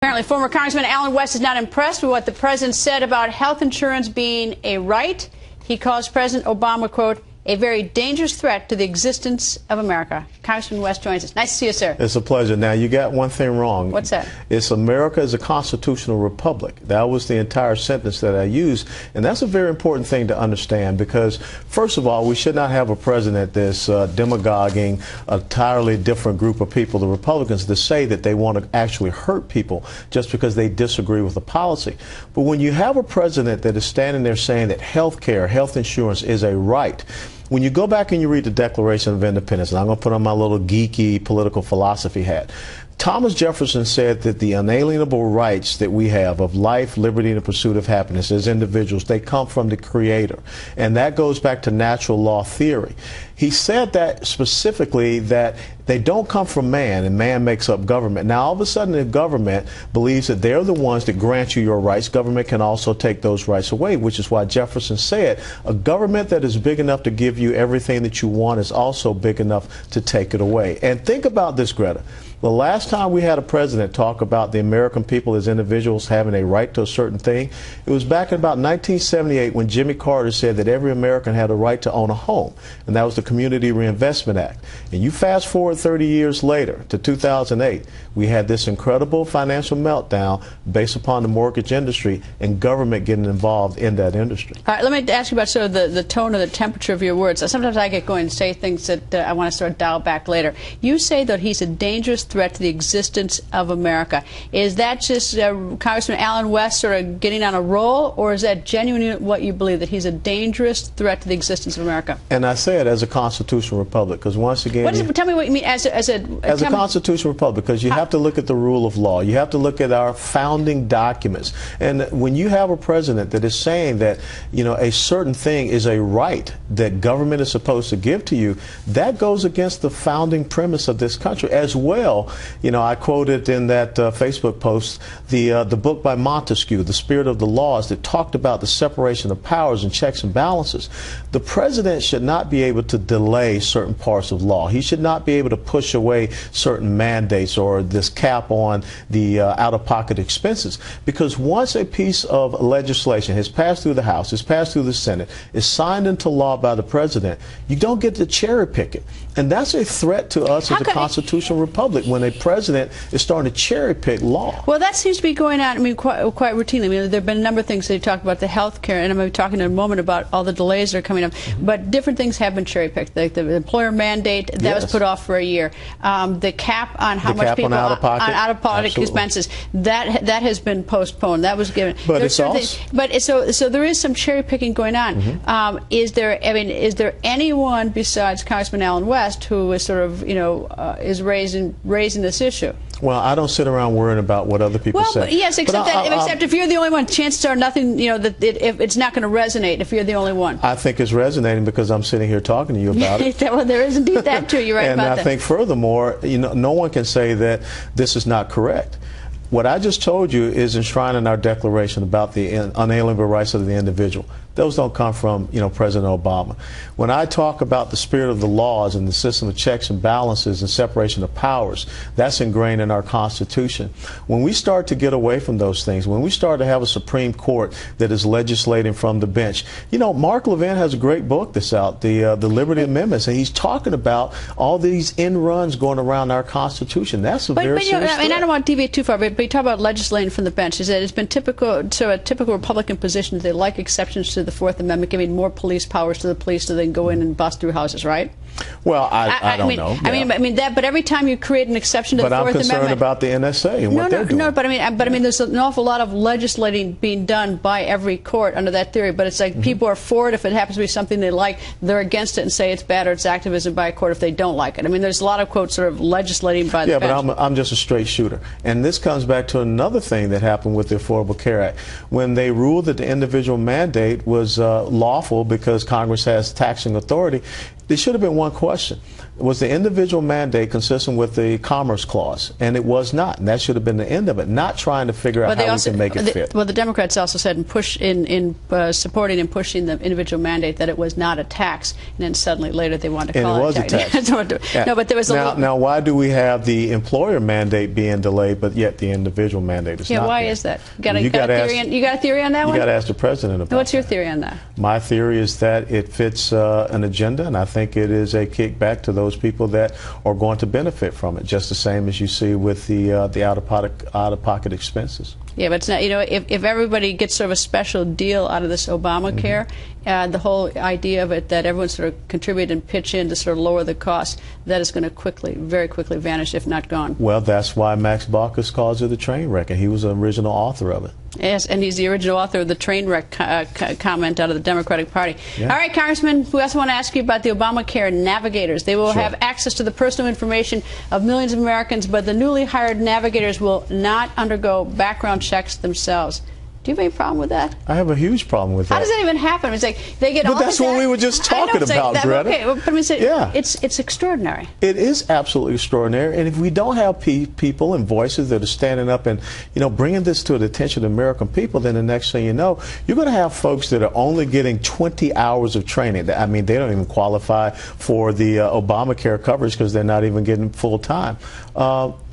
Apparently, former Congressman Allen West is not impressed with what the president said about health insurance being a right. He calls President Obama, quote, a very dangerous threat to the existence of America. Congressman West joins us. Nice to see you, sir. It's a pleasure. Now, you got one thing wrong. What's that? It's America is a constitutional republic. That was the entire sentence that I used. And that's a very important thing to understand because, first of all, we should not have a president that's demagoguing a entirely different group of people, the Republicans, to say that they want to actually hurt people just because they disagree with the policy. But when you have a president that is standing there saying that health care, health insurance is a right, when you go back and you read the Declaration of Independence, and I'm going to put on my little geeky political philosophy hat, Thomas Jefferson said that the unalienable rights that we have of life, liberty, and the pursuit of happiness as individuals, they come from the Creator. And that goes back to natural law theory. He said that specifically that they don't come from man, and man makes up government. Now, all of a sudden, if government believes that they're the ones that grant you your rights, government can also take those rights away, which is why Jefferson said a government that is big enough to give you everything that you want is also big enough to take it away. And think about this, Greta. The last time we had a president talk about the American people as individuals having a right to a certain thing, it was back in about 1978 when Jimmy Carter said that every American had a right to own a home, and that was the Community Reinvestment Act. And you fast forward 30 years later to 2008, we had this incredible financial meltdown based upon the mortgage industry and government getting involved in that industry. All right, let me ask you about sort of the tone or the temperature of your words. Sometimes I get going and say things that I want to sort of dial back later. You say that he's a dangerous threat to the existence of America. Is that just Congressman Allen West sort of getting on a roll, or is that genuinely what you believe, that he's a dangerous threat to the existence of America? And I say it as a constitutional republic, because once again... Tell me what you mean as a constitutional republic, because you have to look at the rule of law. You have to look at our founding documents. And when you have a president that is saying that, you know, a certain thing is a right that government is supposed to give to you, that goes against the founding premise of this country as well. You know, I quoted in that Facebook post the book by Montesquieu, The Spirit of the Laws, that talked about the separation of powers and checks and balances. The president should not be able to delay certain parts of law. He should not be able to push away certain mandates or this cap on the out-of-pocket expenses, because once a piece of legislation has passed through the House, has passed through the Senate, is signed into law by the president, you don't get to cherry pick it. And that's a threat to us as a constitutional republic when a president is starting to cherry pick law. Well, that seems to be going on, I mean, quite routinely. I mean, there have been a number of things that you talked about, the health care, and I'm going to be talking in a moment about all the delays that are coming up. But different things have been cherry picked. The employer mandate, that was put off for a year. The cap on how much people on out-of-pocket expenses, that has been postponed. That was given. But it's also, so there is some cherry picking going on. Is there anyone besides Congressman Allen West who is sort of, you know, is raising this issue? Well, I don't sit around worrying about what other people say. Well, yes, except if you're the only one, chances are nothing, you know, that it's not going to resonate if you're the only one. I think it's resonating because I'm sitting here talking to you about it. Well, there is indeed that too. You're right about that. And I think furthermore, you know, no one can say that this is not correct. What I just told you is enshrined in our Declaration about the unalienable rights of the individual. Those don't come from, you know, President Obama. When I talk about the spirit of the laws and the system of checks and balances and separation of powers, that's ingrained in our Constitution. When we start to get away from those things, when we start to have a Supreme Court that is legislating from the bench, you know, Mark Levin has a great book that's out, the Liberty Amendments, and he's talking about all these end runs going around our Constitution. That's a very serious threat. I don't want to deviate too far, but you talk about legislating from the bench. Is that it's been a typical Republican position that they like exceptions to the Fourth Amendment, giving more police powers to the police so they can go in and bust through houses, right? Well, I don't know. I mean that. But every time you create an exception to the Fourth Amendment, but I'm concerned about the NSA and what they're doing. No, but I mean, there's an awful lot of legislating being done by every court under that theory. But it's like people are for it if it happens to be something they like. They're against it and say it's bad or it's activism by a court if they don't like it. I mean, there's a lot of quotes sort of legislating by the bench. Yeah, but I'm just a straight shooter. And this comes back to another thing that happened with the Affordable Care Act. When they ruled that the individual mandate was lawful because Congress has taxing authority, there should have been one question. was the individual mandate consistent with the Commerce Clause, and it was not, and that should have been the end of it. Not trying to figure out how we can make it fit. Well, the Democrats also said in supporting and pushing the individual mandate that it was not a tax, and then suddenly later they wanted to call it a tax. No, but there was now why do we have the employer mandate being delayed, but yet the individual mandate is not? Yeah, why is that? You got a theory on that one? You got to ask the president about. What's your theory on that? My theory is that it fits an agenda, and I think it is a kickback to those people that are going to benefit from it, just the same as you see with the out-of-pocket expenses. Yeah, but it's not, if everybody gets sort of a special deal out of this Obamacare, the whole idea of it that everyone sort of contribute and pitch in to sort of lower the cost, that is going to very quickly vanish, if not gone. Well, that's why Max Baucus calls it a train wreck, and he was the original author of it. Yes, and he's the original author of the train wreck comment out of the Democratic Party. Yeah. All right, Congressman, we also want to ask you about the Obamacare navigators. They will have access to the personal information of millions of Americans, but the newly hired navigators will not undergo background checks themselves. Do you have any problem with that? I have a huge problem with that. How does that even happen? It's like they get all that's what we were just talking about, Greta. Okay, but I mean, it's extraordinary. It is absolutely extraordinary, and if we don't have people and voices that are standing up and bringing this to the attention of the American people, then the next thing you know, you're going to have folks that are only getting 20 hours of training. I mean, they don't even qualify for the Obamacare coverage because they're not even getting full time.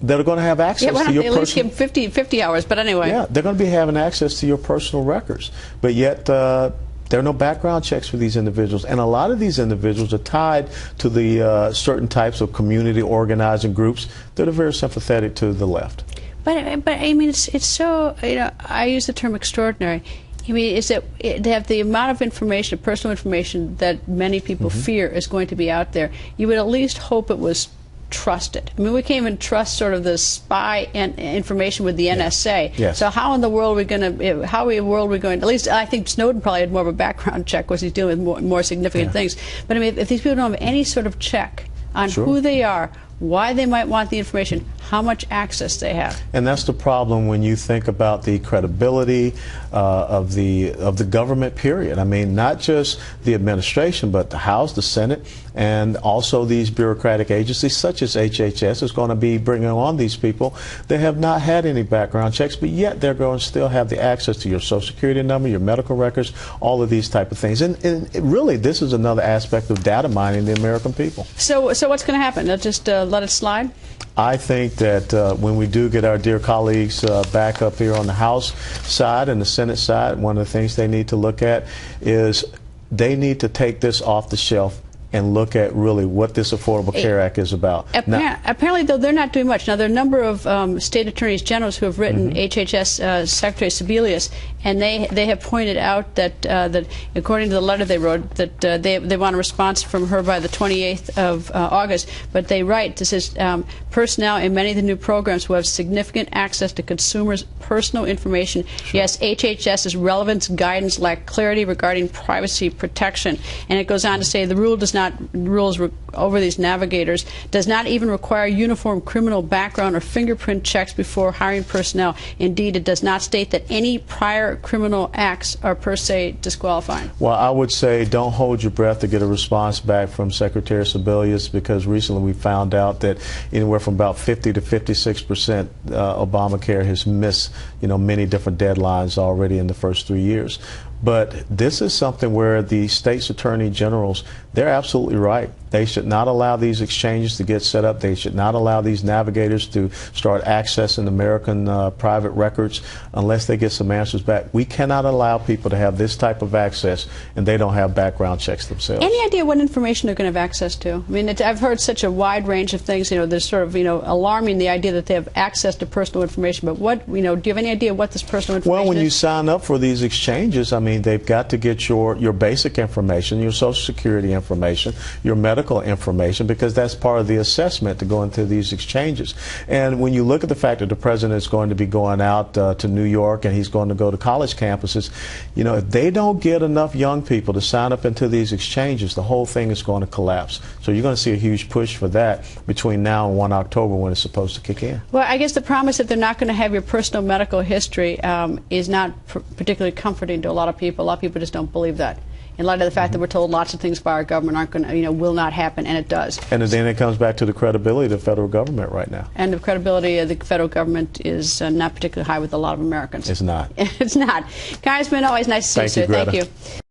That are going to have access to your at least give 50 hours, but anyway. Yeah, they're going to be having access to your personal records, but yet there are no background checks for these individuals, and a lot of these individuals are tied to the certain types of community organizing groups that are very sympathetic to the left. But I mean, it's so, I use the term extraordinary. I mean, is that they have the amount of information, personal information, that many people fear is going to be out there. You would at least hope it was trusted. I mean, we can't even trust sort of the spy information with the NSA. Yes. So how in the world are we going to? At least I think Snowden probably had more of a background check because he's dealing with more significant things. But I mean, if these people don't have any sort of check on who they are, why they might want the information, how much access they have. And that's the problem when you think about the credibility of the government, period. I mean, not just the administration, but the House, the Senate, and also these bureaucratic agencies such as HHS is going to be bringing on these people. They have not had any background checks, but yet they're going to still have the access to your Social Security number, your medical records, all of these type of things. And really, this is another aspect of data mining the American people. So what's going to happen? They'll just let it slide? I think that when we do get our dear colleagues back up here on the House side and the Senate side, one of the things they need to look at is they need to take this off the shelf and look at really what this Affordable Care Act is about. Apparently, though, they're not doing much. Now, there are a number of state attorneys generals who have written HHS Secretary Sebelius, and they have pointed out that that according to the letter they wrote, that they want a response from her by the 28th of August. But they write, this is personnel in many of the new programs will have significant access to consumers' personal information. Yes, HHS's relevance guidance lack clarity regarding privacy protection. And it goes on to say the rules over these navigators does not even require uniform criminal background or fingerprint checks before hiring personnel. Indeed, it does not state that any prior criminal acts are per se disqualifying. Well, I would say don't hold your breath to get a response back from Secretary Sebelius, because recently we found out that anywhere from about 50 to 56% Obamacare has missed many different deadlines already in the first 3 years. But this is something where the state's attorney generals, they're absolutely right. They should not allow these exchanges to get set up. They should not allow these navigators to start accessing American private records unless they get some answers back. We cannot allow people to have this type of access and they don't have background checks themselves. Any idea what information they're going to have access to? I mean, I've heard such a wide range of things. There's sort of, alarming the idea that they have access to personal information. But what, do you have any idea what this personal information is? Well, when you sign up for these exchanges, I mean, they've got to get your basic information, your Social Security information, your medical information, because that's part of the assessment to go into these exchanges. And when you look at the fact that the president is going to be going out to New York and he's going to go to college campuses, if they don't get enough young people to sign up into these exchanges, the whole thing is going to collapse. So you're going to see a huge push for that between now and 1 October when it's supposed to kick in. Well, I guess the promise that they're not going to have your personal medical history is not particularly comforting to a lot of people. A lot of people just don't believe that. in light of the fact that we're told lots of things by our government aren't going to, will not happen, and it does. And then it comes back to the credibility of the federal government right now. And the credibility of the federal government is not particularly high with a lot of Americans. It's not. It's not. Congressman, always nice to see you, sir. Greta. Thank you.